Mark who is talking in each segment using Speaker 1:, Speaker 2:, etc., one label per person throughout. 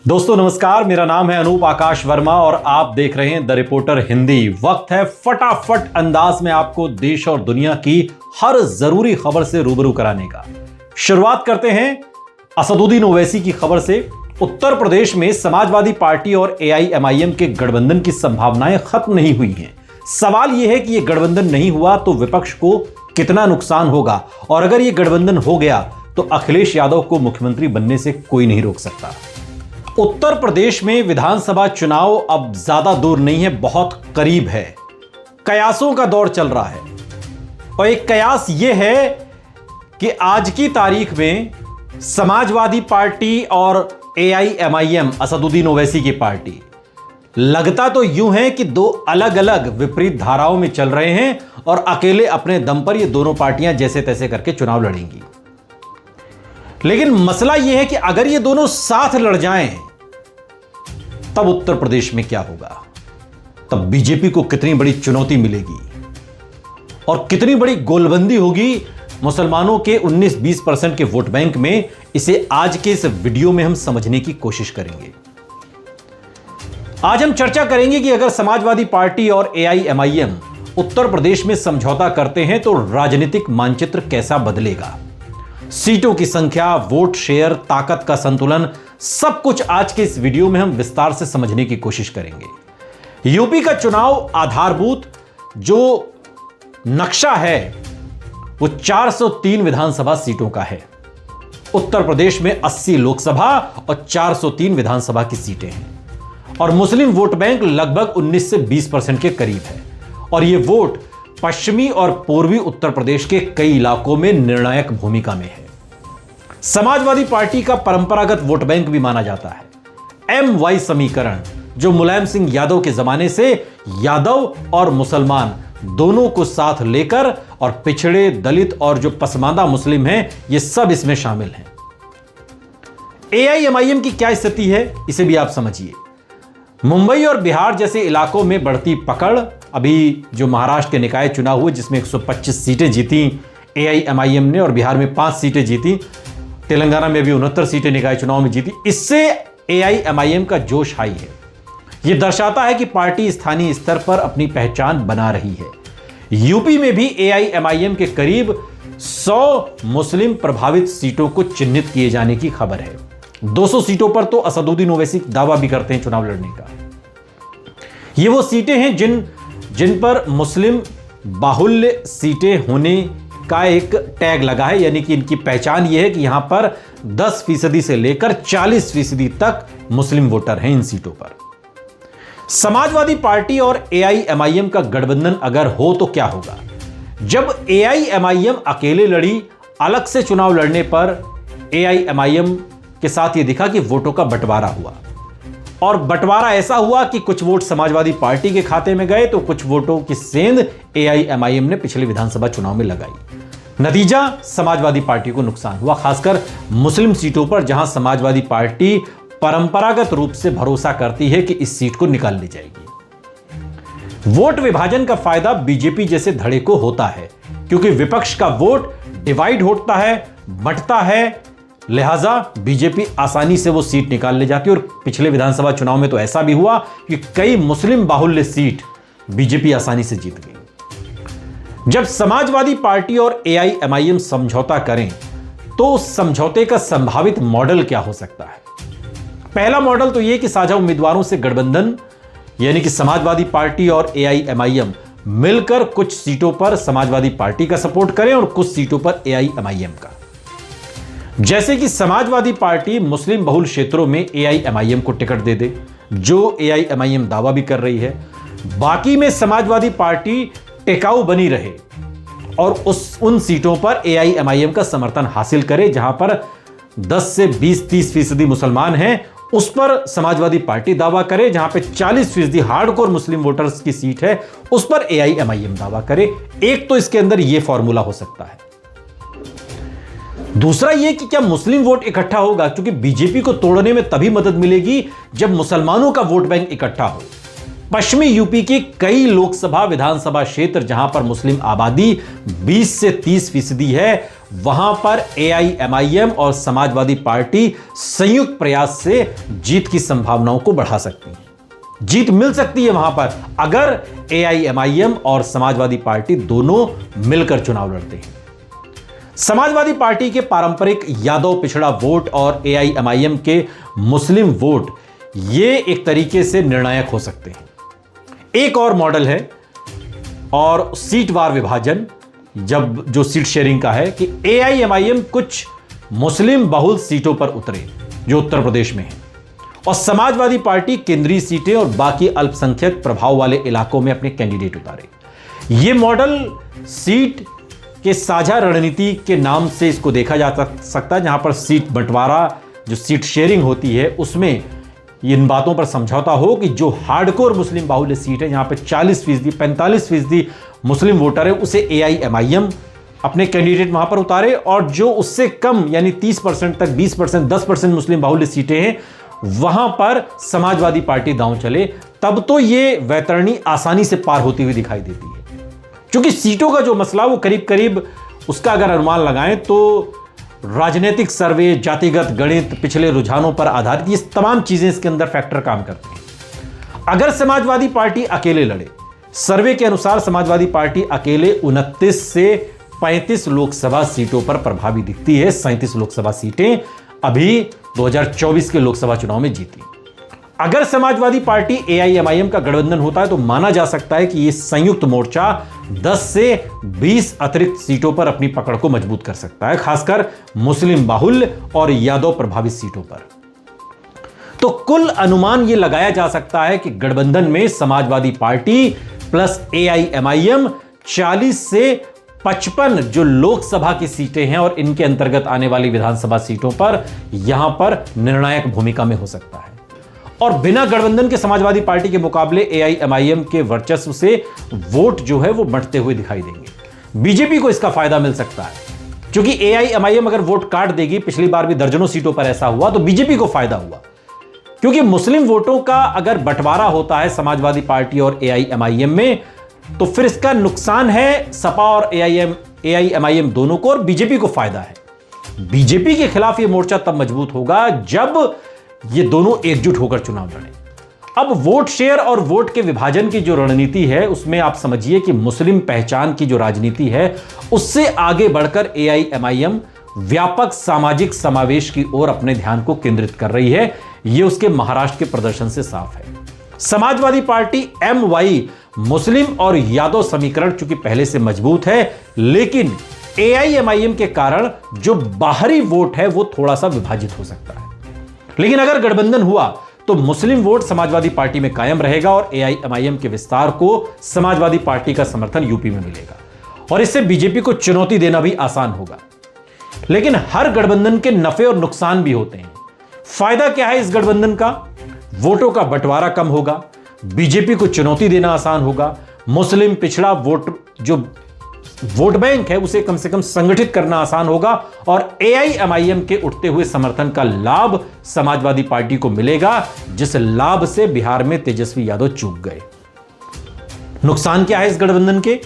Speaker 1: दोस्तों नमस्कार, मेरा नाम है अनूप आकाश वर्मा और आप देख रहे हैं द रिपोर्टर हिंदी। वक्त है फटाफट अंदाज में आपको देश और दुनिया की हर जरूरी खबर से रूबरू कराने का। शुरुआत करते हैं असदुद्दीन ओवैसी की खबर से। उत्तर प्रदेश में समाजवादी पार्टी और एआईएमआईएम के गठबंधन की संभावनाएं खत्म नहीं हुई हैं। सवाल यह है कि यह गठबंधन नहीं हुआ तो विपक्ष को कितना नुकसान होगा, और अगर यह गठबंधन हो गया तो अखिलेश यादव को मुख्यमंत्री बनने से कोई नहीं रोक सकता। उत्तर प्रदेश में विधानसभा चुनाव अब ज्यादा दूर नहीं है, बहुत करीब है। कयासों का दौर चल रहा है और एक कयास यह है कि आज की तारीख में समाजवादी पार्टी और एआईएमआईएम असदुद्दीन ओवैसी की पार्टी लगता तो यूं है कि दो अलग अलग विपरीत धाराओं में चल रहे हैं और अकेले अपने दम पर ये दोनों पार्टियां जैसे तैसे करके चुनाव लड़ेंगी। लेकिन मसला यह है कि अगर ये दोनों साथ लड़ जाएं तब उत्तर प्रदेश में क्या होगा, तब बीजेपी को कितनी बड़ी चुनौती मिलेगी और कितनी बड़ी गोलबंदी होगी मुसलमानों के 19-20% के वोट बैंक में। इसे आज के इस वीडियो में हम समझने की कोशिश करेंगे। आज हम चर्चा करेंगे कि अगर समाजवादी पार्टी और एआईएमआईएम उत्तर प्रदेश में समझौता करते हैं तो राजनीतिक मानचित्र कैसा बदलेगा। सीटों की संख्या, वोट शेयर, ताकत का संतुलन, सब कुछ आज के इस वीडियो में हम विस्तार से समझने की कोशिश करेंगे। यूपी का चुनाव आधारभूत जो नक्शा है वो 403 विधानसभा सीटों का है। उत्तर प्रदेश में 80 लोकसभा और 403 विधानसभा की सीटें हैं और मुस्लिम वोट बैंक लगभग 19 से 20% के करीब है। और यह वोट पश्चिमी और पूर्वी उत्तर प्रदेश के कई इलाकों में निर्णायक भूमिका में है। समाजवादी पार्टी का परंपरागत वोट बैंक भी माना जाता है। MY समीकरण जो मुलायम सिंह यादव के जमाने से यादव और मुसलमान दोनों को साथ लेकर, और पिछड़े, दलित और जो पसमानदा मुस्लिम हैं, ये सब इसमें शामिल हैं। एआईएमआईएम की क्या स्थिति है इसे भी आप समझिए। मुंबई और बिहार जैसे इलाकों में बढ़ती पकड़, अभी जो महाराष्ट्र के निकाय चुनाव हुए जिसमें 125 सीटें जीती एआईएमआईएम ने और बिहार में 5 सीटें जीती, तेलंगाना में भी 69 सीटें निकाय चुनाव में जीती, इससे एआईएमआईएम का जोश हाई है। यह दर्शाता है कि पार्टी स्थानीय स्तर पर अपनी पहचान बना रही है। यूपी में भी एआईएमआईएम के करीब 100 मुस्लिम प्रभावित सीटों को चिन्हित किए जाने की खबर है। 200 सीटों पर तो असदुद्दीन ओवैसी दावा भी करते हैं चुनाव लड़ने का। ये वो सीटें हैं जिन पर मुस्लिम बाहुल्य सीटें होने का एक टैग लगा है, यानी कि इनकी पहचान यह है कि यहां पर 10% से लेकर 40% तक मुस्लिम वोटर हैं इन सीटों पर। समाजवादी पार्टी और एआईएमआईएम का गठबंधन अगर हो तो क्या होगा। जब एआईएमआईएम अकेले लड़ी, अलग से चुनाव लड़ने पर एआईएमआईएम के साथ यह दिखा कि वोटों का बंटवारा हुआ, और बंटवारा ऐसा हुआ कि कुछ वोट समाजवादी पार्टी के खाते में गए तो कुछ वोटों की सेंध एआईएमआईएम ने पिछले विधानसभा चुनाव में लगाई। नतीजा समाजवादी पार्टी को नुकसान हुआ, खासकर मुस्लिम सीटों पर जहां समाजवादी पार्टी परंपरागत रूप से भरोसा करती है कि इस सीट को निकाल ली जाएगी। वोट विभाजन का फायदा बीजेपी जैसे धड़े को होता है क्योंकि विपक्ष का वोट डिवाइड होता है, बंटता है, लिहाजा बीजेपी आसानी से वो सीट निकाल ले जाती है। और पिछले विधानसभा चुनाव में तो ऐसा भी हुआ कि कई मुस्लिम बाहुल्य सीट बीजेपी आसानी से जीत गई। जब समाजवादी पार्टी और एआईएमआईएम समझौता करें तो उस समझौते का संभावित मॉडल क्या हो सकता है। पहला मॉडल तो यह कि साझा उम्मीदवारों से गठबंधन, यानी कि समाजवादी पार्टी और एआईएमआईएम मिलकर कुछ सीटों पर समाजवादी पार्टी का सपोर्ट करें और कुछ सीटों पर एआईएमआईएम का। जैसे कि समाजवादी पार्टी मुस्लिम बहुल क्षेत्रों में एआईएमआईएम को टिकट दे दे, जो एआईएमआईएम दावा भी कर रही है। बाकी में समाजवादी पार्टी टिकाऊ बनी रहे और उन सीटों पर एआईएमआईएम का समर्थन हासिल करे जहां पर 10 से 20-30% मुसलमान हैं, उस पर समाजवादी पार्टी दावा करे। जहां पे 40% हार्डकोर मुस्लिम वोटर्स की सीट है उस पर एआईएमआईएम दावा करे। एक तो इसके अंदर यह फॉर्मूला हो सकता है। दूसरा यह कि क्या मुस्लिम वोट इकट्ठा होगा, क्योंकि बीजेपी को तोड़ने में तभी मदद मिलेगी जब मुसलमानों का वोट बैंक इकट्ठा हो। पश्चिमी यूपी के कई लोकसभा विधानसभा क्षेत्र जहां पर मुस्लिम आबादी 20 से 30% है, वहां पर एआईएमआईएम और समाजवादी पार्टी संयुक्त प्रयास से जीत की संभावनाओं को बढ़ा सकती है। जीत मिल सकती है वहां पर अगर एआईएमआईएम और समाजवादी पार्टी दोनों मिलकर चुनाव लड़ते हैं। समाजवादी पार्टी के पारंपरिक यादव पिछड़ा वोट और एआईएमआईएम के मुस्लिम वोट ये एक तरीके से निर्णायक हो सकते हैं। एक और मॉडल है और सीट वार विभाजन, जब जो सीट शेयरिंग का है कि एआईएमआईएम कुछ मुस्लिम बहुल सीटों पर उतरे जो उत्तर प्रदेश में है और समाजवादी पार्टी केंद्रीय सीटें और बाकी अल्पसंख्यक प्रभाव वाले इलाकों में अपने कैंडिडेट उतारे। यह मॉडल सीट के साझा रणनीति के नाम से इसको देखा जा सकता है, जहां पर सीट बंटवारा जो सीट शेयरिंग होती है उसमें इन बातों पर समझौता हो कि जो हार्डकोर मुस्लिम बाहुल्य सीट है, जहां पर 40% 45% मुस्लिम वोटर है, उसे एआईएमआईएम अपने कैंडिडेट वहां पर उतारे और जो उससे कम यानी 30% तक 20% 10% मुस्लिम बाहुल्य सीटें हैं वहां पर समाजवादी पार्टी दांव चले। तब तो यह वैतरणी आसानी से पार होती हुई दिखाई देती है, क्योंकि सीटों का जो मसला वो करीब करीब उसका अगर अनुमान लगाएं तो राजनीतिक सर्वे, जातिगत गणित, पिछले रुझानों पर आधारित ये तमाम चीजें इसके अंदर फैक्टर काम करती हैं। अगर समाजवादी पार्टी अकेले लड़े, सर्वे के अनुसार समाजवादी पार्टी अकेले 29 से 35 लोकसभा सीटों पर प्रभावी दिखती है। 37 लोकसभा सीटें अभी 2024 के लोकसभा चुनाव में जीती। अगर समाजवादी पार्टी एआईएमआईएम का गठबंधन होता है तो माना जा सकता है कि यह संयुक्त मोर्चा 10 से 20 अतिरिक्त सीटों पर अपनी पकड़ को मजबूत कर सकता है, खासकर मुस्लिम बाहुल्य और यादव प्रभावित सीटों पर। तो कुल अनुमान यह लगाया जा सकता है कि गठबंधन में समाजवादी पार्टी प्लस एआईएमआईएम 40 से 55 जो लोकसभा की सीटें हैं और इनके अंतर्गत आने वाली विधानसभा सीटों पर यहां पर निर्णायक भूमिका में हो सकता है। और बिना गठबंधन के समाजवादी पार्टी के मुकाबले एआईएमआईएम के वर्चस्व से वोट जो है वो बढ़ते हुए दिखाई देंगे। बीजेपी को इसका फायदा मिल सकता है, क्योंकि एआईएमआईएम अगर वोट काट देगी, पिछली बार भी दर्जनों सीटों पर ऐसा हुआ, तो बीजेपी को फायदा हुआ, क्योंकि मुस्लिम वोटों का अगर बंटवारा होता है समाजवादी पार्टी और एआईएमआईएम में तो फिर इसका नुकसान है सपा और एआईएमआईएम दोनों को, और बीजेपी को फायदा है। बीजेपी के खिलाफ यह मोर्चा तब मजबूत होगा जब ये दोनों एकजुट होकर चुनाव लड़ें। अब वोट शेयर और वोट के विभाजन की जो रणनीति है उसमें आप समझिए कि मुस्लिम पहचान की जो राजनीति है उससे आगे बढ़कर एआईएमआईएम व्यापक सामाजिक समावेश की ओर अपने ध्यान को केंद्रित कर रही है। यह उसके महाराष्ट्र के प्रदर्शन से साफ है। समाजवादी पार्टी एमवाई मुस्लिम और यादव समीकरण चूंकि पहले से मजबूत है, लेकिन एआईएमआईएम के कारण जो बाहरी वोट है वो थोड़ा सा विभाजित हो सकता है। लेकिन अगर गठबंधन हुआ तो मुस्लिम वोट समाजवादी पार्टी में कायम रहेगा और एआईएमआईएम के विस्तार को समाजवादी पार्टी का समर्थन यूपी में मिलेगा और इससे बीजेपी को चुनौती देना भी आसान होगा। लेकिन हर गठबंधन के नफे और नुकसान भी होते हैं। फायदा क्या है इस गठबंधन का? वोटों का बंटवारा कम होगा, बीजेपी को चुनौती देना आसान होगा, मुस्लिम पिछड़ा जो वोट बैंक है उसे कम से कम संगठित करना आसान होगा और एआईएमआईएम के उठते हुए समर्थन का लाभ समाजवादी पार्टी को मिलेगा, जिस लाभ से बिहार में तेजस्वी यादव चूक गए। नुकसान क्या है इस गठबंधन के?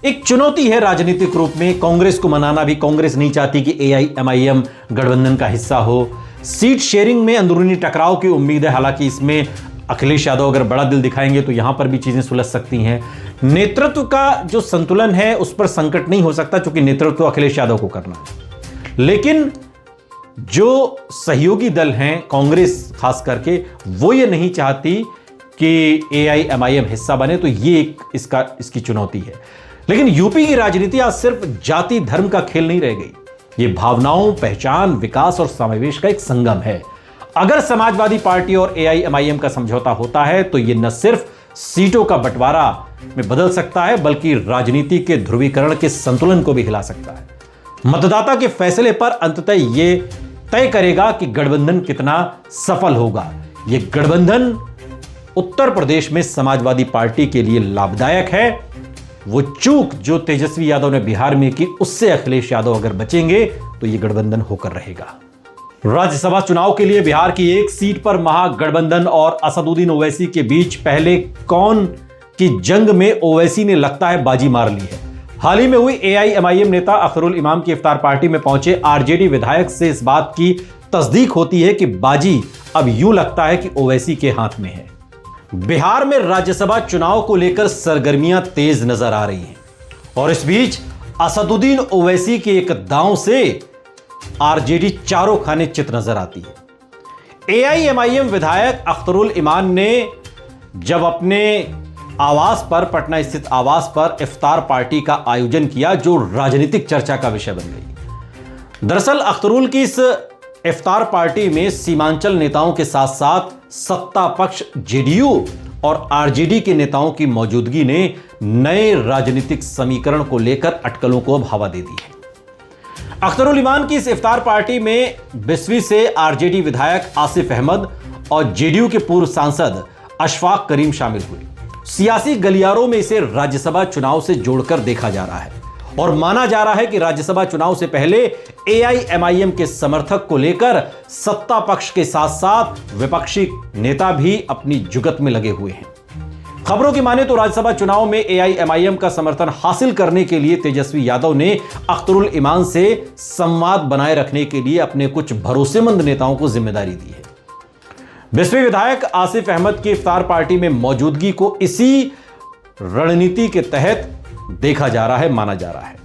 Speaker 1: एक चुनौती है राजनीतिक रूप में। कांग्रेस को मनाना भी, कांग्रेस नहीं चाहती कि एआईएमआईएम गठबंधन का हिस्सा हो। सीट शेयरिंग में अंदरूनी टकराव की उम्मीद है, हालांकि इसमें अखिलेश यादव अगर बड़ा दिल दिखाएंगे तो यहां पर भी चीजें सुलझ सकती हैं। नेतृत्व का जो संतुलन है उस पर संकट नहीं हो सकता, क्योंकि नेतृत्व तो अखिलेश यादव को करना है। लेकिन जो सहयोगी दल हैं, कांग्रेस खास करके, वो ये नहीं चाहती कि एआईएमआईएम हिस्सा बने, तो ये इसकी चुनौती है। लेकिन यूपी की राजनीति आज सिर्फ जाति धर्म का खेल नहीं रह गई, ये भावनाओं, पहचान, विकास और समावेश का एक संगम है। अगर समाजवादी पार्टी और एआईएमआईएम का समझौता होता है तो यह न सिर्फ सीटों का बंटवारा में बदल सकता है, बल्कि राजनीति के ध्रुवीकरण के संतुलन को भी हिला सकता है। मतदाता के फैसले पर अंततः यह तय करेगा कि गठबंधन कितना सफल होगा। यह गठबंधन उत्तर प्रदेश में समाजवादी पार्टी के लिए लाभदायक है। वो चूक जो तेजस्वी यादव ने बिहार में की, उससे अखिलेश यादव अगर बचेंगे तो यह गठबंधन होकर रहेगा। राज्यसभा चुनाव के लिए बिहार की एक सीट पर महागठबंधन और असदुद्दीन ओवैसी के बीच पहले कौन की जंग में ओवैसी ने लगता है बाजी मार ली है। हाल ही में हुई एआईएमआईएम नेता अख्तरुल इमाम की इफ्तार पार्टी में पहुंचे आरजेडी विधायक से इस बात की तस्दीक होती है कि बाजी अब यूं लगता है कि ओवैसी के हाथ में है। बिहार में राज्यसभा चुनाव को लेकर सरगर्मियां तेज नजर आ रही हैं और इस बीच असदुद्दीन ओवैसी के एक दांव से आरजेडी चारों खाने चित नजर आती है। एआईएमआईएम विधायक अख्तरुल इमाम ने जब अपने आवास पर, पटना स्थित आवास पर इफ्तार पार्टी का आयोजन किया जो राजनीतिक चर्चा का विषय बन गई। दरअसल अख्तरुल की इस इफ्तार पार्टी में सीमांचल नेताओं के साथ साथ सत्ता पक्ष जेडीयू और आरजेडी के नेताओं की मौजूदगी ने नए राजनीतिक समीकरण को लेकर अटकलों को अब हवा दे दी है। अख्तरुल इमाम की इस इफ्तार पार्टी में बिस्वी से आरजेडी विधायक आसिफ अहमद और जेडीयू के पूर्व सांसद अशफाक करीम शामिल हुए। सियासी गलियारों में इसे राज्यसभा चुनाव से जोड़कर देखा जा रहा है और माना जा रहा है कि राज्यसभा चुनाव से पहले एआईएमआईएम के समर्थक को लेकर सत्ता पक्ष के साथ साथ विपक्षी नेता भी अपनी जुगत में लगे हुए हैं। खबरों की माने तो राज्यसभा चुनाव में एआईएमआईएम का समर्थन हासिल करने के लिए तेजस्वी यादव ने अख्तरुल इमाम से संवाद बनाए रखने के लिए अपने कुछ भरोसेमंद नेताओं को जिम्मेदारी दी है। बिस्वी विधायक आसिफ अहमद की इफ्तार पार्टी में मौजूदगी को इसी रणनीति के तहत देखा जा रहा है, माना जा रहा है।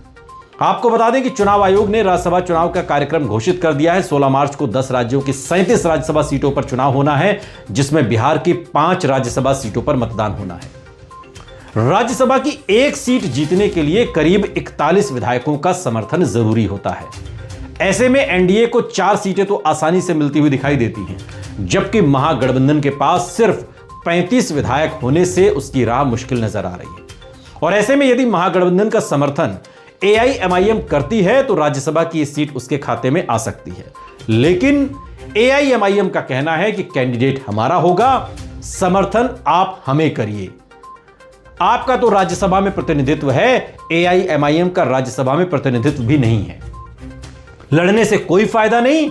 Speaker 1: आपको बता दें कि चुनाव आयोग ने राज्यसभा चुनाव का कार्यक्रम घोषित कर दिया है। 16 मार्च को 10 राज्यों की 37 राज्यसभा सीटों पर चुनाव होना है, जिसमें बिहार की 5 राज्यसभा सीटों पर मतदान होना है। राज्यसभा की एक सीट जीतने के लिए करीब 41 विधायकों का समर्थन जरूरी होता है। ऐसे में एनडीए को 4 सीटें तो आसानी से मिलती हुई दिखाई देती हैं, जबकि महागठबंधन के पास सिर्फ 35 विधायक होने से उसकी राह मुश्किल नजर आ रही है। और ऐसे में यदि महागठबंधन का समर्थन एआईएमआईएम करती है तो राज्यसभा की इस सीट उसके खाते में आ सकती है। लेकिन एआईएमआईएम का कहना है कि कैंडिडेट हमारा होगा, समर्थन आप हमें करिए। आपका तो राज्यसभा में प्रतिनिधित्व है, एआईएमआईएम का राज्यसभा में प्रतिनिधित्व भी नहीं है। लड़ने से कोई फायदा नहीं,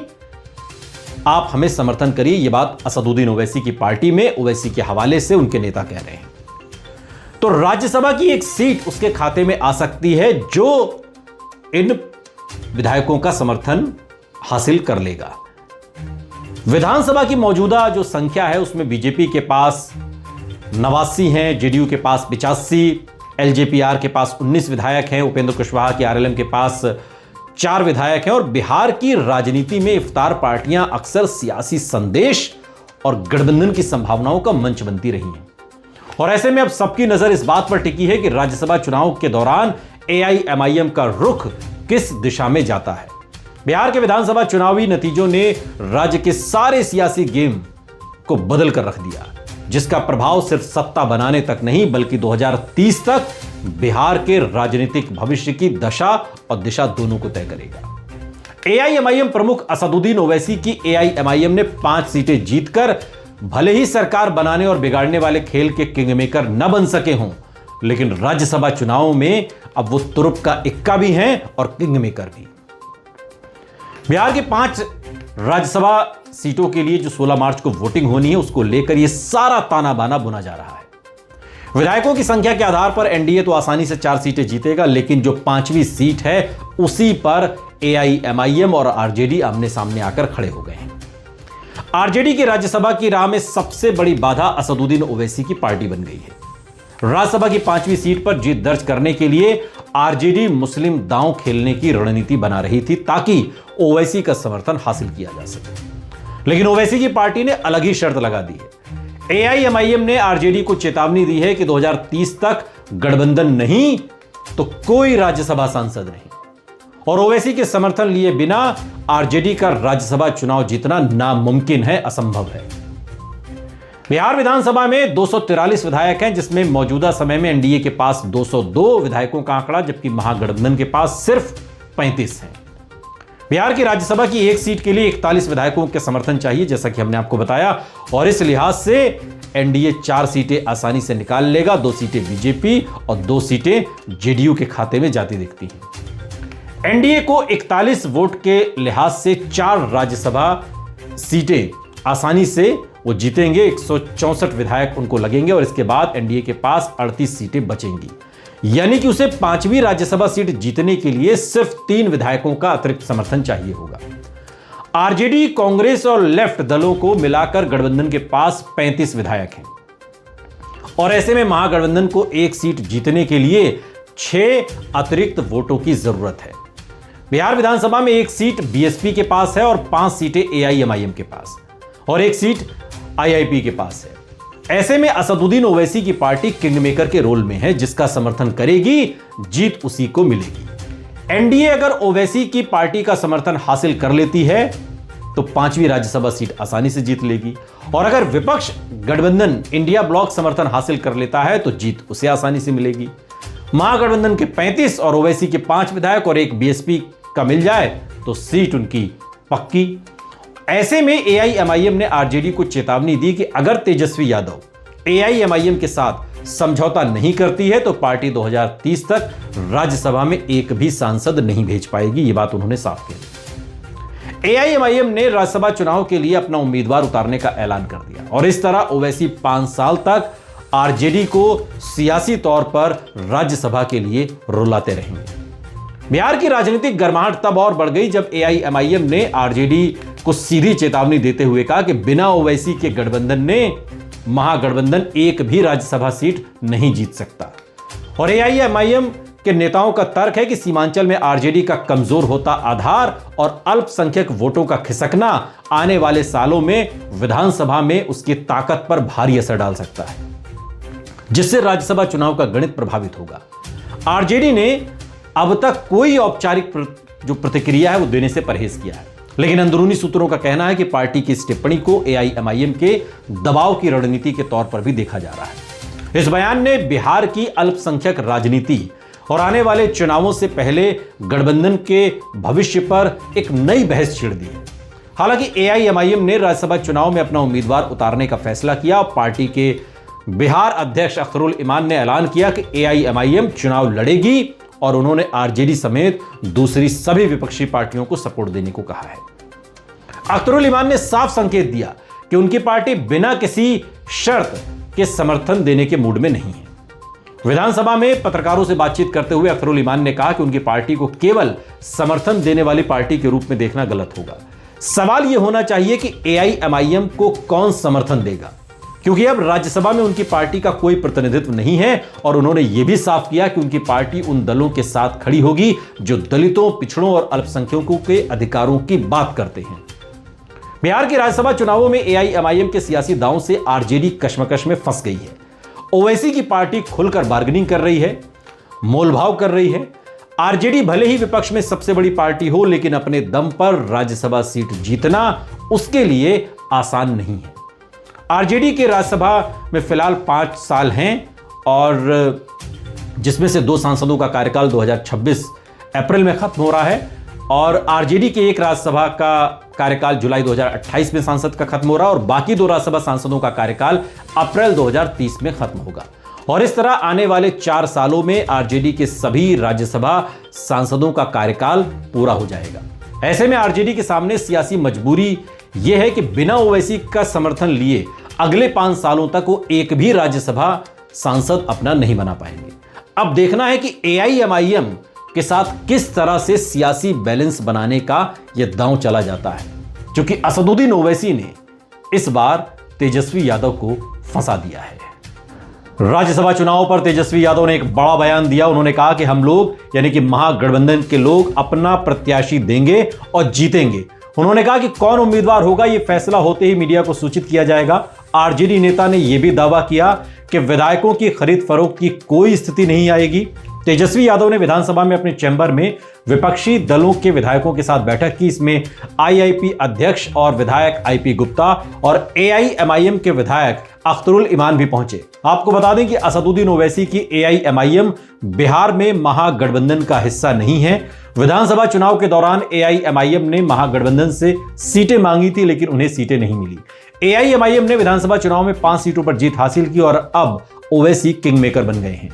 Speaker 1: आप हमें समर्थन करिए। यह बात असदुद्दीन ओवैसी की पार्टी में ओवैसी के हवाले से उनके नेता कह रहे हैं। तो राज्यसभा की एक सीट उसके खाते में आ सकती है जो इन विधायकों का समर्थन हासिल कर लेगा। विधानसभा की मौजूदा जो संख्या है उसमें बीजेपी के पास 89 हैं, जेडीयू के पास 85, एलजेपीआर के पास 19 विधायक हैं, उपेंद्र कुशवाहा के आरएलएम के पास 4 विधायक हैं। और बिहार की राजनीति में इफ्तार पार्टियां अक्सर सियासी संदेश और गठबंधन की संभावनाओं का मंच बनती रही हैं। और ऐसे में अब सबकी नजर इस बात पर टिकी है कि राज्यसभा चुनाव के दौरान एआईएमआईएम का रुख किस दिशा में जाता है। बिहार के विधानसभा चुनावी नतीजों ने राज्य के सारे सियासी गेम को बदल कर रख दिया, जिसका प्रभाव सिर्फ सत्ता बनाने तक नहीं बल्कि 2030 तक बिहार के राजनीतिक भविष्य की दशा और दिशा दोनों को तय करेगा। एआईएमआईएम प्रमुख असदुद्दीन ओवैसी की एआईएमआईएम ने 5 सीटें जीतकर भले ही सरकार बनाने और बिगाड़ने वाले खेल के किंगमेकर न बन सके हों, लेकिन राज्यसभा चुनावों में अब वो तुरुप का इक्का भी हैं और किंगमेकर भी। बिहार के 5 राज्यसभा सीटों के लिए जो 16 मार्च को वोटिंग होनी है उसको लेकर यह सारा ताना बाना बुना जा रहा है। विधायकों की संख्या के आधार पर एनडीए तो आसानी से 4 सीटें जीतेगा, लेकिन जो 5वीं सीट है उसी पर एआईएमआईएम और आरजेडी आमने सामने आकर खड़े हो गए हैं। आरजेडी की राज्यसभा की राह में सबसे बड़ी बाधा असदुद्दीन ओवैसी की पार्टी बन गई है। राज्यसभा की 5वीं सीट पर जीत दर्ज करने के लिए आरजेडी मुस्लिम दांव खेलने की रणनीति बना रही थी ताकि ओवैसी का समर्थन हासिल किया जा सके, लेकिन ओवैसी की पार्टी ने अलग ही शर्त लगा दी है। एआईएमआईएम ने आरजेडी को चेतावनी दी है कि 2030 तक गठबंधन नहीं तो कोई राज्यसभा सांसद नहीं, और ओवैसी के समर्थन लिए बिना आरजेडी का राज्यसभा चुनाव जीतना नामुमकिन है, असंभव है। बिहार विधानसभा में 243 विधायक हैं, जिसमें मौजूदा समय में एनडीए के पास 202 विधायकों का आंकड़ा, जबकि महागठबंधन के पास सिर्फ 35 हैं। बिहार की राज्यसभा की एक सीट के लिए 41 विधायकों के समर्थन चाहिए, जैसा कि हमने आपको बताया, और इस लिहाज से एनडीए 4 सीटें आसानी से निकाल लेगा। 2 सीटें बीजेपी और 2 सीटें जेडीयू के खाते में जाती दिखती हैं। एनडीए को 41 वोट के लिहाज से 4 राज्यसभा सीटें आसानी से वो जीतेंगे, 164 विधायक उनको लगेंगे और इसके बाद एनडीए के पास 38 सीटें बचेंगी। यानी कि उसे 5वीं राज्यसभा सीट जीतने के लिए सिर्फ 3 विधायकों का अतिरिक्त समर्थन चाहिए होगा। आरजेडी, कांग्रेस और लेफ्ट दलों को मिलाकर गठबंधन के पास 35 विधायक हैं और ऐसे में महागठबंधन को एक सीट जीतने के लिए 6 अतिरिक्त वोटों की जरूरत है। बिहार विधानसभा में एक सीट बीएसपी के पास है और 5 सीटें एआईएमआईएम के पास और एक सीट आईआईपी के पास है। ऐसे में असदुद्दीन ओवैसी की पार्टी किंगमेकर के रोल में है, जिसका समर्थन करेगी जीत उसी को मिलेगी। एनडीए अगर ओवैसी की पार्टी का समर्थन हासिल कर लेती है तो 5वीं राज्यसभा सीट आसानी से जीत लेगी और अगर विपक्ष गठबंधन इंडिया ब्लॉक समर्थन हासिल कर लेता है तो जीत उसे आसानी से मिलेगी। महागठबंधन के 35 और ओवैसी के 5 विधायक और एक बीएसपी का मिल जाए तो सीट उनकी पक्की। ऐसे में एआईएमआईएम ने आरजेडी को चेतावनी दी कि अगर तेजस्वी यादव एआईएमआईएम के साथ समझौता नहीं करती है तो पार्टी 2030 तक राज्यसभा में एक भी सांसद नहीं भेज पाएगी। यह बात उन्होंने साफ की। एआईएमआईएम ने राज्यसभा चुनाव के लिए अपना उम्मीदवार उतारने का ऐलान कर दिया और इस तरह ओवैसी 5 साल तक आरजेडी को सियासी तौर पर राज्यसभा के लिए रुलाते रहेंगे। बिहार की राजनीतिक गर्माहट तब और बढ़ गई जब एआईएमआईएम ने आरजेडी को सीधी चेतावनी देते हुए कहा कि बिना ओवैसी के गठबंधन ने महागठबंधन एक भी राज्यसभा सीट नहीं जीत सकता। और एआईएमआईएम के नेताओं का तर्क है कि सीमांचल में आरजेडी का कमजोर होता आधार और अल्पसंख्यक वोटों का खिसकना आने वाले सालों में विधानसभा में उसकी ताकत पर भारी असर डाल सकता है, जिससे राज्यसभा चुनाव का गणित प्रभावित होगा। आरजेडी ने अब तक कोई औपचारिक जो प्रतिक्रिया है वो देने से परहेज किया है, लेकिन अंदरूनी सूत्रों का कहना है कि पार्टी की इस टिप्पणी को एआईएमआईएम के दबाव की रणनीति के तौर पर भी देखा जा रहा है। इस बयान ने बिहार की अल्पसंख्यक राजनीति और आने वाले चुनावों से पहले गठबंधन के भविष्य पर एक नई बहस छेड़ दी है। हालांकि एआईएमआईएम ने राज्यसभा चुनाव में अपना उम्मीदवार उतारने का फैसला किया और पार्टी के बिहार अध्यक्ष अख्तरुल इमान ने ऐलान किया कि एआईएमआईएम चुनाव लड़ेगी और उन्होंने आरजेडी समेत दूसरी सभी विपक्षी पार्टियों को सपोर्ट देने को कहा है। अख्तरुल इमान ने साफ संकेत दिया कि उनकी पार्टी बिना किसी शर्त के समर्थन देने के मूड में नहीं है। विधानसभा में पत्रकारों से बातचीत करते हुए अख्तरुल इमान ने कहा कि उनकी पार्टी को केवल समर्थन देने वाली पार्टी के रूप में देखना गलत होगा। सवाल यह होना चाहिए कि एआईएमआईएम को कौन समर्थन देगा, क्योंकि अब राज्यसभा में उनकी पार्टी का कोई प्रतिनिधित्व नहीं है और उन्होंने यह भी साफ किया कि उनकी पार्टी उन दलों के साथ खड़ी होगी जो दलितों, पिछड़ों और अल्पसंख्यकों के अधिकारों की बात करते हैं। बिहार के राज्यसभा चुनावों में एआईएमआईएम के सियासी दांव से आरजेडी कश्मकश में फंस गई है। ओवैसी की पार्टी खुलकर बार्गेनिंग कर रही है, मोलभाव कर रही है। आरजेडी भले ही विपक्ष में सबसे बड़ी पार्टी हो, लेकिन अपने दम पर राज्यसभा सीट जीतना उसके लिए आसान नहीं है। आरजेडी के राज्यसभा में फिलहाल 5 साल हैं और जिसमें से 2 सांसदों का कार्यकाल 2026 अप्रैल में खत्म हो रहा है और आरजेडी के एक राज्यसभा का कार्यकाल जुलाई 2028 में सांसद का खत्म हो रहा है और बाकी 2 राज्यसभा सांसदों का कार्यकाल अप्रैल 2030 में खत्म होगा। और इस तरह आने वाले 4 सालों में आरजेडी के सभी राज्यसभा सांसदों का कार्यकाल पूरा हो जाएगा। ऐसे में आरजेडी के सामने सियासी मजबूरी यह है कि बिना ओवैसी का समर्थन लिए अगले 5 सालों तक वो एक भी राज्यसभा सांसद अपना नहीं बना पाएंगे। अब देखना है कि एआईएमआईएम के साथ किस तरह से सियासी बैलेंस बनाने का यह दांव चला जाता है, क्योंकि असदुद्दीन ओवैसी ने इस बार तेजस्वी यादव को फंसा दिया है। राज्यसभा चुनाव पर तेजस्वी यादव ने एक बड़ा बयान दिया। उन्होंने कहा कि हम लोग यानी कि महागठबंधन के लोग अपना प्रत्याशी देंगे और जीतेंगे। उन्होंने कहा कि कौन उम्मीदवार होगा यह फैसला होते ही मीडिया को सूचित किया जाएगा। आरजेडी नेता ने यह भी दावा किया कि विधायकों की खरीद फरोख्त की कोई स्थिति नहीं आएगी। तेजस्वी यादव ने विधानसभा में अपने चैम्बर में विपक्षी दलों के विधायकों के साथ बैठक की। इसमें आईआईपी अध्यक्ष और विधायक आईपी गुप्ता और एआईएमआईएम के विधायक अख्तरुल इमान भी पहुंचे। आपको बता दें कि असदुद्दीन ओवैसी की एआईएमआईएम बिहार में महागठबंधन का हिस्सा नहीं है। विधानसभा चुनाव के दौरान एआईएमआईएम ने महागठबंधन से सीटें मांगी थी, लेकिन उन्हें सीटें नहीं मिली। एआईएमआईएम ने विधानसभा चुनाव में 5 सीटों पर जीत हासिल की और अब ओवैसी किंग मेकर बन गए हैं।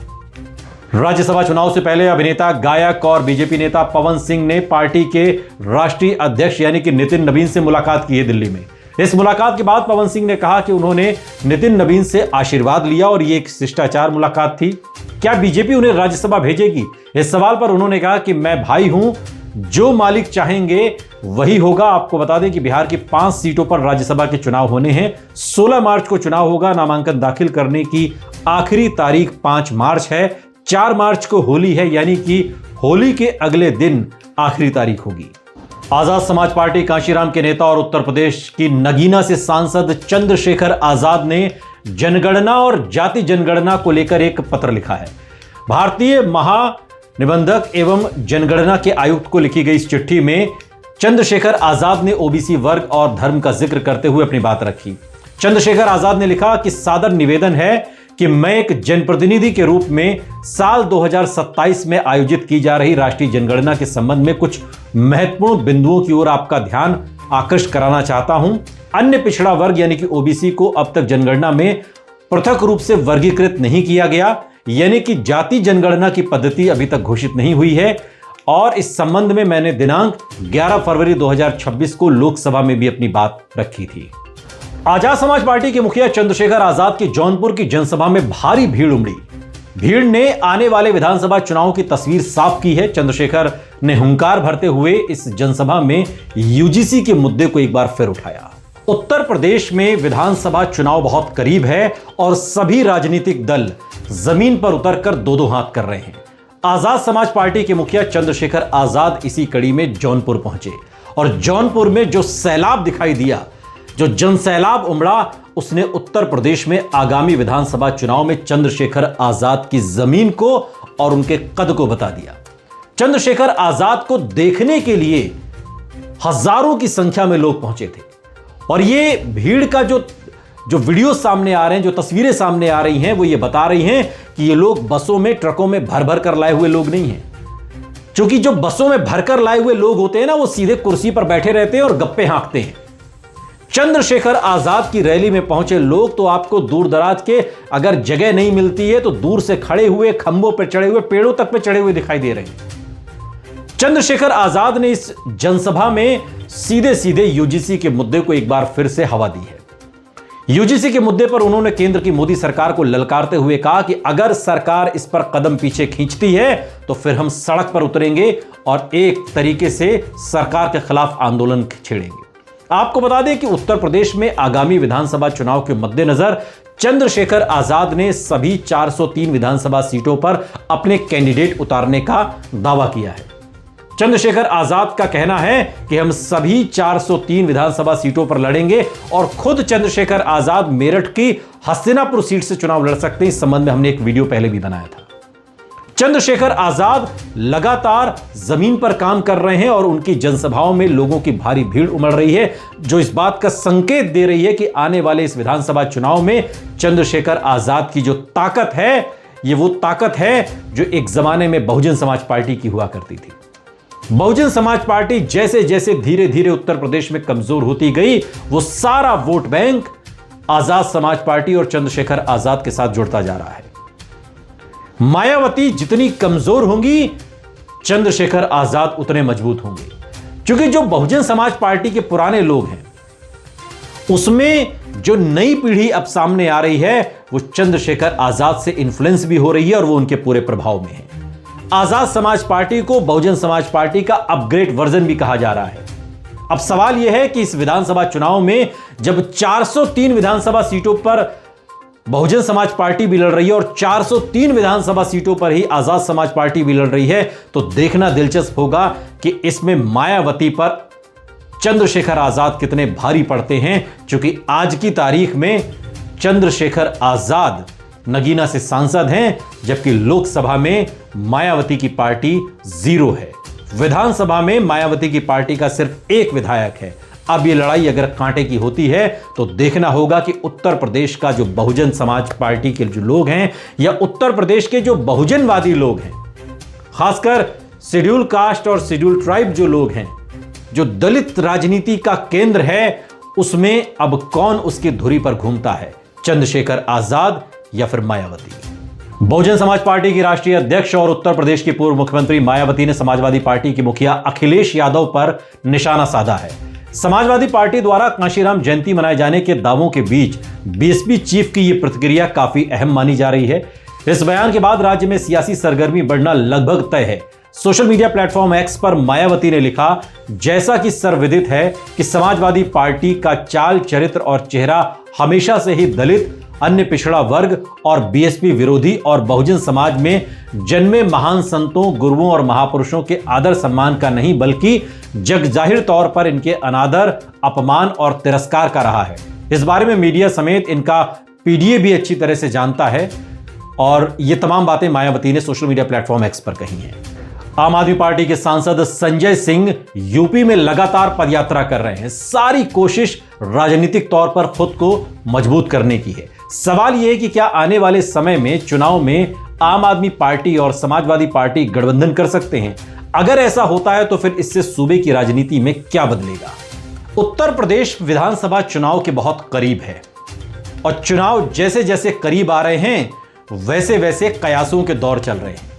Speaker 1: राज्यसभा चुनाव से पहले अभिनेता, गायक और बीजेपी नेता पवन सिंह ने पार्टी के राष्ट्रीय अध्यक्ष यानी कि नितिन नवीन से मुलाकात की है दिल्ली में। इस मुलाकात के बाद पवन सिंह ने कहा कि उन्होंने नितिन नवीन से आशीर्वाद लिया और यह एक शिष्टाचार मुलाकात थी। क्या बीजेपी उन्हें राज्यसभा भेजेगी? इस सवाल पर उन्होंने कहा कि मैं भाई हूं, जो मालिक चाहेंगे वही होगा। आपको बता दें कि बिहार की 5 सीटों पर राज्यसभा के चुनाव होने हैं। 16 मार्च को चुनाव होगा। नामांकन दाखिल करने की आखिरी तारीख 5 मार्च है। 4 मार्च को होली है, यानी कि होली के अगले दिन आखिरी तारीख होगी। आजाद समाज पार्टी कांशीराम के नेता और उत्तर प्रदेश की नगीना से सांसद चंद्रशेखर आजाद ने जनगणना और जाति जनगणना को लेकर एक पत्र लिखा है। भारतीय महानिबंधक एवं जनगणना के आयुक्त को लिखी गई इस चिट्ठी में चंद्रशेखर आजाद ने ओबीसी वर्ग और धर्म का जिक्र करते हुए अपनी बात रखी। चंद्रशेखर आजाद ने लिखा कि सादर निवेदन है कि मैं एक जनप्रतिनिधि के रूप में साल 2027 में आयोजित की जा रही राष्ट्रीय जनगणना के संबंध में कुछ महत्वपूर्ण बिंदुओं की ओर आपका ध्यान आकृष्ट कराना चाहता हूं। अन्य पिछड़ा वर्ग यानी कि ओबीसी को अब तक जनगणना में पृथक रूप से वर्गीकृत नहीं किया गया, यानी कि जाति जनगणना की पद्धति अभी तक घोषित नहीं हुई है और इस संबंध में मैंने दिनांक 11 फरवरी 2026 को लोकसभा में भी अपनी बात रखी थी। आजाद समाज पार्टी के मुखिया चंद्रशेखर आजाद की जौनपुर की जनसभा में भारी भीड़ उमड़ी। भीड़ ने आने वाले विधानसभा चुनाव की तस्वीर साफ की है। चंद्रशेखर ने हुंकार भरते हुए इस जनसभा में यूजीसी के मुद्दे को एक बार फिर उठाया। उत्तर प्रदेश में विधानसभा चुनाव बहुत करीब है और सभी राजनीतिक दल जमीन पर उतरकर दो हाथ कर रहे हैं। आजाद समाज पार्टी के मुखिया चंद्रशेखर आजाद इसी कड़ी में जौनपुर पहुंचे और जौनपुर में जो सैलाब दिखाई दिया, जो जनसैलाब उमड़ा, उसने उत्तर प्रदेश में आगामी विधानसभा चुनाव में चंद्रशेखर आजाद की जमीन को और उनके कद को बता दिया। चंद्रशेखर आजाद को देखने के लिए हजारों की संख्या में लोग पहुंचे थे और ये भीड़ का जो वीडियो सामने आ रहे हैं, जो तस्वीरें सामने आ रही हैं, वो ये बता रही हैं कि ये लोग बसों में, ट्रकों में भर भर कर लाए हुए लोग नहीं हैं। क्योंकि जो बसों में भरकर लाए हुए लोग होते हैं ना, वो सीधे कुर्सी पर बैठे रहते हैं और गप्पे हाँकते हैं। चंद्रशेखर आजाद की रैली में पहुंचे लोग तो आपको दूर दराज के, अगर जगह नहीं मिलती है तो दूर से खड़े हुए, खंभों पर चढ़े हुए, पेड़ों तक पे चढ़े हुए दिखाई दे रहे हैं। चंद्रशेखर आजाद ने इस जनसभा में सीधे सीधे यूजीसी के मुद्दे को एक बार फिर से हवा दी है। यूजीसी के मुद्दे पर उन्होंने केंद्र की मोदी सरकार को ललकारते हुए कहा कि अगर सरकार इस पर कदम पीछे खींचती है तो फिर हम सड़क पर उतरेंगे और एक तरीके से सरकार के खिलाफ आंदोलन छेड़ेंगे। आपको बता दें कि उत्तर प्रदेश में आगामी विधानसभा चुनाव के मद्देनजर चंद्रशेखर आजाद ने सभी 403 विधानसभा सीटों पर अपने कैंडिडेट उतारने का दावा किया है। चंद्रशेखर आजाद का कहना है कि हम सभी 403 विधानसभा सीटों पर लड़ेंगे और खुद चंद्रशेखर आजाद मेरठ की हस्तिनापुर सीट से चुनाव लड़ सकते हैं। इस संबंध में हमने एक वीडियो पहले भी बनाया था। चंद्रशेखर आजाद लगातार जमीन पर काम कर रहे हैं और उनकी जनसभाओं में लोगों की भारी भीड़ उमड़ रही है, जो इस बात का संकेत दे रही है कि आने वाले इस विधानसभा चुनाव में चंद्रशेखर आजाद की जो ताकत है, ये वो ताकत है जो एक जमाने में बहुजन समाज पार्टी की हुआ करती थी। बहुजन समाज पार्टी जैसे जैसे धीरे धीरे उत्तर प्रदेश में कमजोर होती गई, वो सारा vote bank Azad Samaj party और चंद्रशेखर आजाद के साथ जुड़ता जा रहा है। मायावती जितनी कमजोर होंगी, चंद्रशेखर आजाद उतने मजबूत होंगे, क्योंकि जो बहुजन समाज पार्टी के पुराने लोग हैं, उसमें जो नई पीढ़ी अब सामने आ रही है, वो चंद्रशेखर आजाद से इन्फ्लुएंस भी हो रही है और वो उनके पूरे प्रभाव में है। आजाद समाज पार्टी को बहुजन समाज पार्टी का अपग्रेड वर्जन भी कहा जा रहा है। अब सवाल यह है कि इस विधानसभा चुनाव में जब 403 विधानसभा सीटों पर बहुजन समाज पार्टी भी लड़ रही है और 403 विधानसभा सीटों पर ही आजाद समाज पार्टी भी लड़ रही है, तो देखना दिलचस्प होगा कि इसमें मायावती पर चंद्रशेखर आजाद कितने भारी पड़ते हैं। क्योंकि आज की तारीख में चंद्रशेखर आजाद नगीना से सांसद हैं, जबकि लोकसभा में मायावती की पार्टी 0 है। विधानसभा में मायावती की पार्टी का सिर्फ एक विधायक है। अब ये लड़ाई अगर कांटे की होती है तो देखना होगा कि उत्तर प्रदेश का जो बहुजन समाज पार्टी के जो लोग हैं या उत्तर प्रदेश के जो बहुजनवादी लोग हैं, खासकर शेड्यूल कास्ट और शेड्यूल ट्राइब जो लोग हैं, जो दलित राजनीति का केंद्र है, उसमें अब कौन उसकी धुरी पर घूमता है, चंद्रशेखर आजाद या फिर मायावती। बहुजन समाज पार्टी की राष्ट्रीय अध्यक्ष और उत्तर प्रदेश की पूर्व मुख्यमंत्री मायावती ने समाजवादी पार्टी के मुखिया अखिलेश यादव पर निशाना साधा है। समाजवादी पार्टी द्वारा कांशीराम जयंती मनाए जाने के दावों के बीच बीएसपी चीफ की यह प्रतिक्रिया काफी अहम मानी जा रही है। इस बयान के बाद राज्य में सियासी सरगर्मी बढ़ना लगभग तय है। सोशल मीडिया प्लेटफॉर्म एक्स पर मायावती ने लिखा, जैसा कि सर्वविदित है कि समाजवादी पार्टी का चाल चरित्र और चेहरा हमेशा से ही दलित, अन्य पिछड़ा वर्ग और बीएसपी विरोधी और बहुजन समाज में जन्मे महान संतों, गुरुओं और महापुरुषों के आदर सम्मान का नहीं बल्कि जगजाहिर तौर पर इनके अनादर, अपमान और तिरस्कार का रहा है। इस बारे में मीडिया समेत इनका पीडीए भी अच्छी तरह से जानता है और ये तमाम बातें मायावती ने सोशल मीडिया प्लेटफॉर्म एक्स पर कही हैं। आम आदमी पार्टी के सांसद संजय सिंह यूपी में लगातार पदयात्रा कर रहे हैं। सारी कोशिश राजनीतिक तौर पर खुद को मजबूत करने की है। सवाल यह है कि क्या आने वाले समय में चुनाव में आम आदमी पार्टी और समाजवादी पार्टी गठबंधन कर सकते हैं? अगर ऐसा होता है तो फिर इससे सूबे की राजनीति में क्या बदलेगा? उत्तर प्रदेश विधानसभा चुनाव के बहुत करीब है और चुनाव जैसे जैसे करीब आ रहे हैं वैसे वैसे कयासों के दौर चल रहे हैं।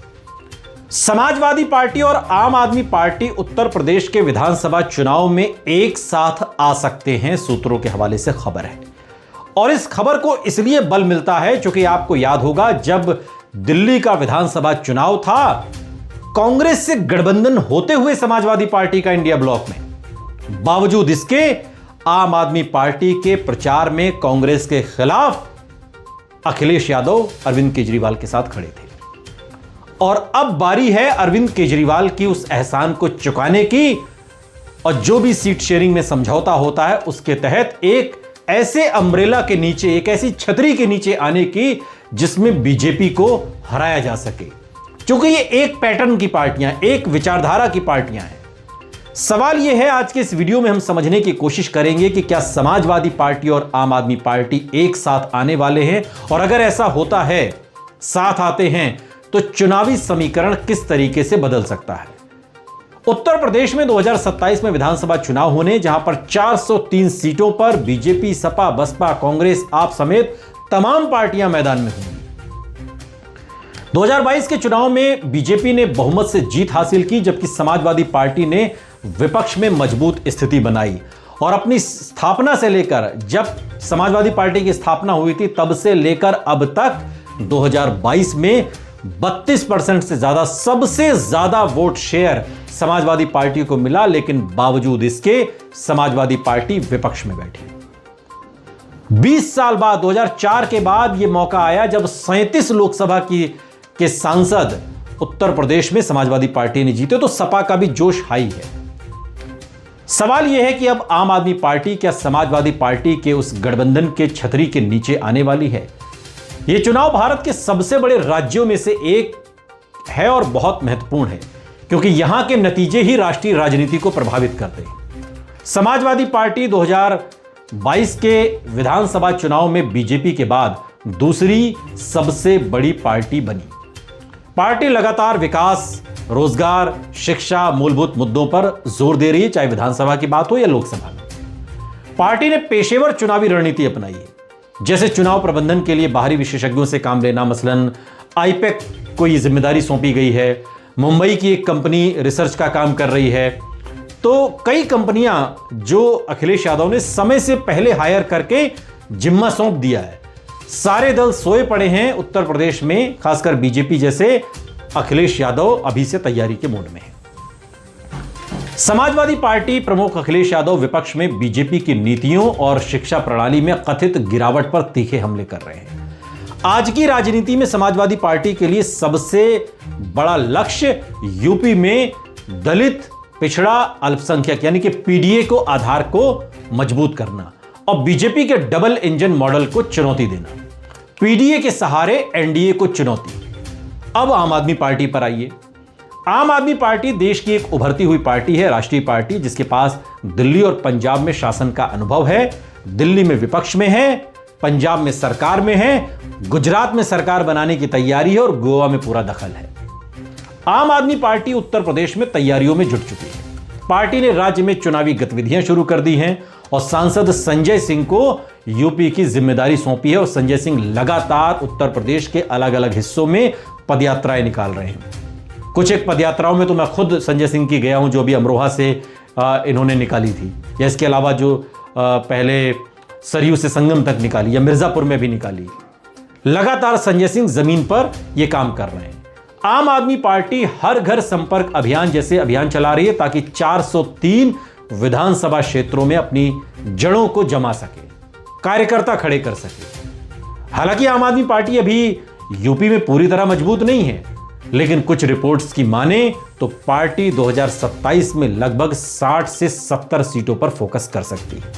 Speaker 1: समाजवादी पार्टी और आम आदमी पार्टी उत्तर प्रदेश के विधानसभा चुनाव में एक साथ आ सकते हैं, सूत्रों के हवाले से खबर है। और इस खबर को इसलिए बल मिलता है क्योंकि आपको याद होगा जब दिल्ली का विधानसभा चुनाव था, कांग्रेस से गठबंधन होते हुए समाजवादी पार्टी का इंडिया ब्लॉक में, बावजूद इसके आम आदमी पार्टी के प्रचार में कांग्रेस के खिलाफ अखिलेश यादव अरविंद केजरीवाल के साथ खड़े थे। और अब बारी है अरविंद केजरीवाल की उस एहसान को चुकाने की, और जो भी सीट शेयरिंग में समझौता होता है उसके तहत एक ऐसे अम्ब्रेला के नीचे, एक ऐसी छतरी के नीचे आने की जिसमें बीजेपी को हराया जा सके, क्योंकि ये एक पैटर्न की पार्टियां, एक विचारधारा की पार्टियां हैं। सवाल यह है, आज के इस वीडियो में हम समझने की कोशिश करेंगे कि क्या समाजवादी पार्टी और आम आदमी पार्टी एक साथ आने वाले हैं, और अगर ऐसा होता है, साथ आते हैं, तो चुनावी समीकरण किस तरीके से बदल सकता है। उत्तर प्रदेश में 2027 में विधानसभा चुनाव होने, जहां पर 403 सीटों पर बीजेपी, सपा, बसपा, कांग्रेस, आप समेत तमाम पार्टियां मैदान में होंगी। 2022 के चुनाव में बीजेपी ने बहुमत से जीत हासिल की, जबकि समाजवादी पार्टी ने विपक्ष में मजबूत स्थिति बनाई। और अपनी स्थापना से लेकर, जब समाजवादी पार्टी की स्थापना हुई थी तब से लेकर अब तक 2022 में 32% से ज्यादा, सबसे ज्यादा वोट शेयर समाजवादी पार्टी को मिला, लेकिन बावजूद इसके समाजवादी पार्टी विपक्ष में बैठी। 20 साल बाद, 2004 के बाद यह मौका आया जब 37 लोकसभा के सांसद उत्तर प्रदेश में समाजवादी पार्टी ने जीते, तो सपा का भी जोश हाई है। सवाल यह है कि अब आम आदमी पार्टी क्या समाजवादी पार्टी के उस गठबंधन के छतरी के नीचे आने वाली है? यह चुनाव भारत के सबसे बड़े राज्यों में से एक है और बहुत महत्वपूर्ण है, क्योंकि यहां के नतीजे ही राष्ट्रीय राजनीति को प्रभावित करते हैं। समाजवादी पार्टी 2022 के विधानसभा चुनाव में बीजेपी के बाद दूसरी सबसे बड़ी पार्टी बनी। पार्टी लगातार विकास, रोजगार, शिक्षा, मूलभूत मुद्दों पर जोर दे रही है, चाहे विधानसभा की बात हो या लोकसभा में। पार्टी ने पेशेवर चुनावी रणनीति अपनाई है, जैसे चुनाव प्रबंधन के लिए बाहरी विशेषज्ञों से काम लेना, मसलन आईपैक को ये जिम्मेदारी सौंपी गई है। मुंबई की एक कंपनी रिसर्च का काम कर रही है। तो कई कंपनियां जो अखिलेश यादव ने समय से पहले हायर करके जिम्मा सौंप दिया है। सारे दल सोए पड़े हैं उत्तर प्रदेश में, खासकर बीजेपी जैसे। अखिलेश यादव अभी से तैयारी के मूड में है। समाजवादी पार्टी प्रमुख अखिलेश यादव विपक्ष में बीजेपी की नीतियों और शिक्षा प्रणाली में कथित गिरावट पर तीखे हमले कर रहे हैं। आज की राजनीति में समाजवादी पार्टी के लिए सबसे बड़ा लक्ष्य यूपी में दलित, पिछड़ा, अल्पसंख्यक यानी कि पीडीए को आधार को मजबूत करना और बीजेपी के डबल इंजन मॉडल को चुनौती देना। पीडीए के सहारे एनडीए को चुनौती। अब आम आदमी पार्टी पर आइए। आम आदमी पार्टी देश की एक उभरती हुई पार्टी है, राष्ट्रीय पार्टी, जिसके पास दिल्ली और पंजाब में शासन का अनुभव है। दिल्ली में विपक्ष में है, पंजाब में सरकार में है, गुजरात में सरकार बनाने की तैयारी है और गोवा में पूरा दखल है। आम आदमी पार्टी उत्तर प्रदेश में तैयारियों में जुट चुकी है। पार्टी ने राज्य में चुनावी गतिविधियां शुरू कर दी हैं और सांसद संजय सिंह को यूपी की जिम्मेदारी सौंपी है। और संजय सिंह लगातार उत्तर प्रदेश के अलग अलग हिस्सों में पदयात्राएं निकाल रहे हैं। कुछ एक पदयात्राओं में तो मैं खुद संजय सिंह की गया हूं, जो भी अमरोहा से इन्होंने निकाली थी, या इसके अलावा जो पहले सरयू से संगम तक निकाली या मिर्जापुर में भी निकाली। लगातार संजय सिंह जमीन पर यह काम कर रहे हैं। आम आदमी पार्टी हर घर संपर्क अभियान जैसे अभियान चला रही है ताकि 403 विधानसभा क्षेत्रों में अपनी जड़ों को जमा सके, कार्यकर्ता खड़े कर सके। हालांकि आम आदमी पार्टी अभी यूपी में पूरी तरह मजबूत नहीं है, लेकिन कुछ रिपोर्ट्स की माने तो पार्टी 2027 में लगभग 60 से 70 सीटों पर फोकस कर सकती है।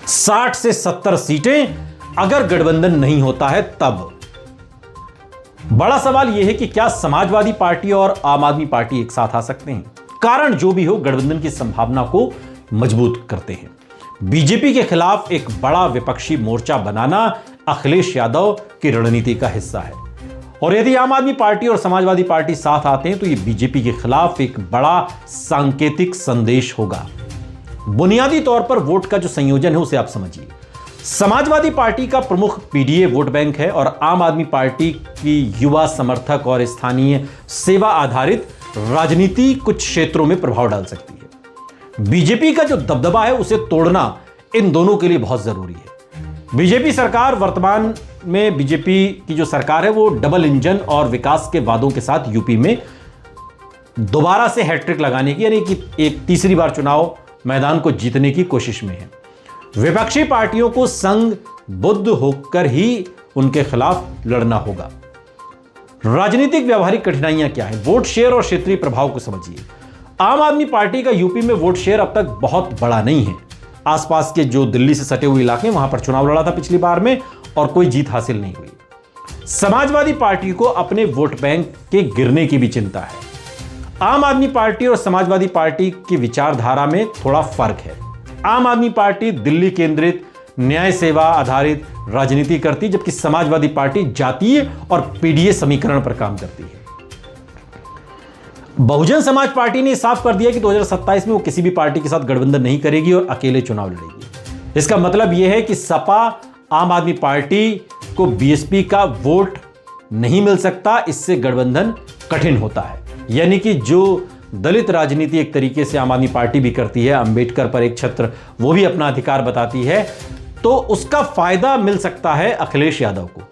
Speaker 1: 60 से 70 सीटें अगर गठबंधन नहीं होता है तब। बड़ा सवाल यह है कि क्या समाजवादी पार्टी और आम आदमी पार्टी एक साथ आ सकते हैं? कारण जो भी हो, गठबंधन की संभावना को मजबूत करते हैं। बीजेपी के खिलाफ एक बड़ा विपक्षी मोर्चा बनाना अखिलेश यादव की रणनीति का हिस्सा है, और यदि आम आदमी पार्टी और समाजवादी पार्टी साथ आते हैं तो यह बीजेपी के खिलाफ एक बड़ा सांकेतिक संदेश होगा। बुनियादी तौर पर वोट का जो संयोजन है उसे आप समझिए। समाजवादी पार्टी का प्रमुख पीडीए वोट बैंक है और आम आदमी पार्टी की युवा समर्थक और स्थानीय सेवा आधारित राजनीति कुछ क्षेत्रों में प्रभाव डाल सकती है। बीजेपी का जो दबदबा है उसे तोड़ना इन दोनों के लिए बहुत जरूरी है। बीजेपी सरकार वर्तमान में बीजेपी की जो सरकार है वो डबल इंजन और विकास के वादों के साथ यूपी में दोबारा से हैट्रिक लगाने की, यानी कि एक तीसरी बार चुनाव मैदान को जीतने की कोशिश में है। विपक्षी पार्टियों को संग बुद्ध होकर ही उनके खिलाफ लड़ना होगा। राजनीतिक व्यवहारिक कठिनाइयां क्या है? वोट शेयर और क्षेत्रीय प्रभाव को समझिए। आम आदमी पार्टी का यूपी में वोट शेयर अब तक बहुत बड़ा नहीं है। आसपास के जो दिल्ली से सटे हुए इलाके वहां पर चुनाव लड़ा था पिछली बार में और कोई जीत हासिल नहीं हुई। समाजवादी पार्टी को अपने वोट बैंक के गिरने की भी चिंता है। आम आदमी पार्टी और समाजवादी पार्टी की विचारधारा में थोड़ा फर्क है। आम आदमी पार्टी दिल्ली केंद्रित न्याय सेवा आधारित राजनीति करती, जबकि समाजवादी पार्टी जातीय और पीडीए समीकरण पर काम करती है। बहुजन समाज पार्टी ने साफ कर दिया कि 2027 में वो किसी भी पार्टी के साथ गठबंधन नहीं करेगी और अकेले चुनाव लड़ेगी। इसका मतलब यह है कि सपा आम आदमी पार्टी को बीएसपी का वोट नहीं मिल सकता, इससे गठबंधन कठिन होता है। यानी कि जो दलित राजनीति एक तरीके से आम आदमी पार्टी भी करती है, अंबेडकर पर एक छत्र वो भी अपना अधिकार बताती है, तो उसका फायदा मिल सकता है अखिलेश यादव को।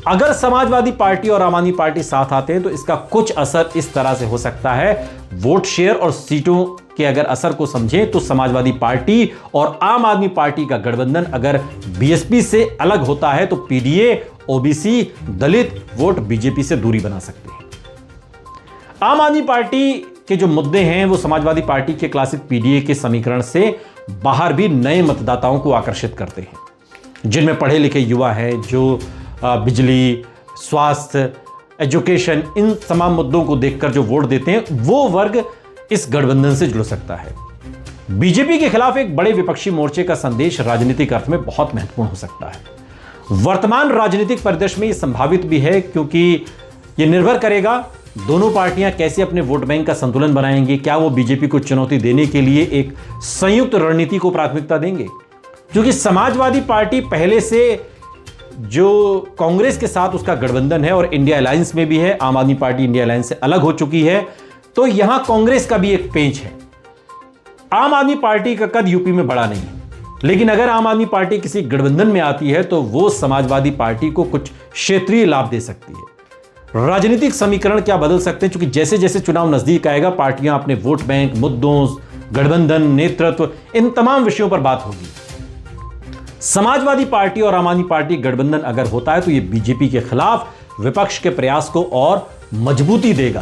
Speaker 1: अगर समाजवादी पार्टी और आम आदमी पार्टी साथ आते हैं तो इसका कुछ असर इस तरह से हो सकता है। वोट शेयर और सीटों के अगर असर को समझें तो समाजवादी पार्टी और आम आदमी पार्टी का गठबंधन अगर बीएसपी से अलग होता है तो पीडीए, ओबीसी, दलित वोट बीजेपी से दूरी बना सकते हैं। आम आदमी पार्टी के जो मुद्दे हैं वो समाजवादी पार्टी के क्लासिक पीडीए के समीकरण से बाहर भी नए मतदाताओं को आकर्षित करते हैं, जिनमें पढ़े लिखे युवा हैं, जो बिजली, स्वास्थ्य, एजुकेशन, इन तमाम मुद्दों को देखकर जो वोट देते हैं वो वर्ग इस गठबंधन से जुड़ सकता है। बीजेपी के खिलाफ एक बड़े विपक्षी मोर्चे का संदेश राजनीतिक अर्थ में बहुत महत्वपूर्ण हो सकता है। वर्तमान राजनीतिक परिदृश्य में यह संभावित भी है, क्योंकि यह निर्भर करेगा दोनों पार्टियां कैसे अपने वोट बैंक का संतुलन बनाएंगे। क्या वो बीजेपी को चुनौती देने के लिए एक संयुक्त रणनीति को प्राथमिकता देंगे? क्योंकि समाजवादी पार्टी पहले से जो कांग्रेस के साथ उसका गठबंधन है और इंडिया अलायंस में भी है, आम आदमी पार्टी इंडिया अलायंस से अलग हो चुकी है, तो यहां कांग्रेस का भी एक पेंच है। आम आदमी पार्टी का कद यूपी में बड़ा नहीं है, लेकिन अगर आम आदमी पार्टी किसी गठबंधन में आती है तो वो समाजवादी पार्टी को कुछ क्षेत्रीय लाभ दे सकती है। राजनीतिक समीकरण क्या बदल सकते हैं, क्योंकि जैसे जैसे चुनाव नजदीक आएगा पार्टियां अपने वोट बैंक, मुद्दों, गठबंधन, नेतृत्व, इन तमाम विषयों पर बात होगी। समाजवादी पार्टी और आम आदमी पार्टी गठबंधन अगर होता है तो यह बीजेपी के खिलाफ विपक्ष के प्रयास को और मजबूती देगा,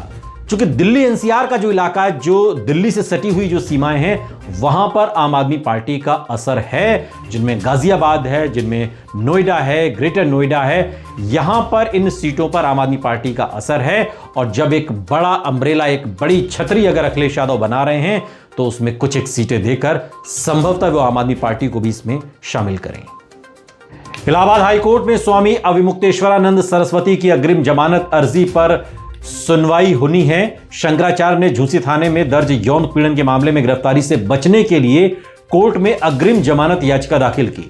Speaker 1: क्योंकि दिल्ली एनसीआर का जो इलाका है, जो दिल्ली से सटी हुई जो सीमाएं हैं, वहां पर आम आदमी पार्टी का असर है, जिनमें गाजियाबाद है, जिनमें नोएडा है, ग्रेटर नोएडा है, यहां पर इन सीटों पर आम आदमी पार्टी का असर है। और जब एक बड़ा अम्ब्रेला, एक बड़ी छतरी अगर अखिलेश यादव बना रहे हैं तो उसमें कुछ एक सीटें देकर संभवतः वो आम आदमी पार्टी को भी इसमें शामिल करें। इलाहाबाद हाईकोर्ट में स्वामी अविमुक्तेश्वरानंद सरस्वती की अग्रिम जमानत अर्जी पर सुनवाई होनी है। शंकराचार्य ने झूसी थाने में दर्ज यौन पीड़न के मामले में गिरफ्तारी से बचने के लिए कोर्ट में अग्रिम जमानत याचिका दाखिल की।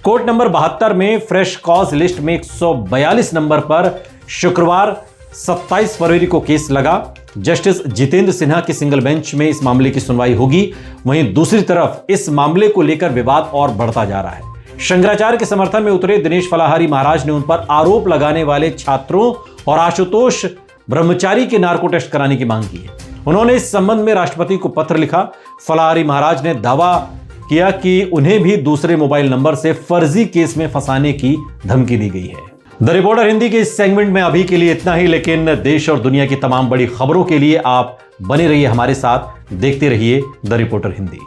Speaker 1: कोर्ट नंबर 72 में फ्रेश कॉज लिस्ट में 142 नंबर पर शुक्रवार 27 फरवरी को केस लगा। जस्टिस जितेंद्र सिन्हा की सिंगल बेंच में इस मामले की सुनवाई होगी। वहीं दूसरी तरफ इस मामले को लेकर विवाद और बढ़ता जा रहा है। शंकराचार्य के समर्थन में उतरे दिनेश फलाहारी महाराज ने उन पर आरोप लगाने वाले छात्रों और आशुतोष ब्रह्मचारी के नार्को टेस्ट कराने की मांग की है। उन्होंने इस संबंध में राष्ट्रपति को पत्र लिखा। फलाहारी महाराज ने दावा किया कि उन्हें भी दूसरे मोबाइल नंबर से फर्जी केस में फंसाने की धमकी दी गई है। द रिपोर्टर हिंदी के इस सेगमेंट में अभी के लिए इतना ही, लेकिन देश और दुनिया की तमाम बड़ी खबरों के लिए आप बने रहिए हमारे साथ, देखते रहिए द रिपोर्टर हिंदी।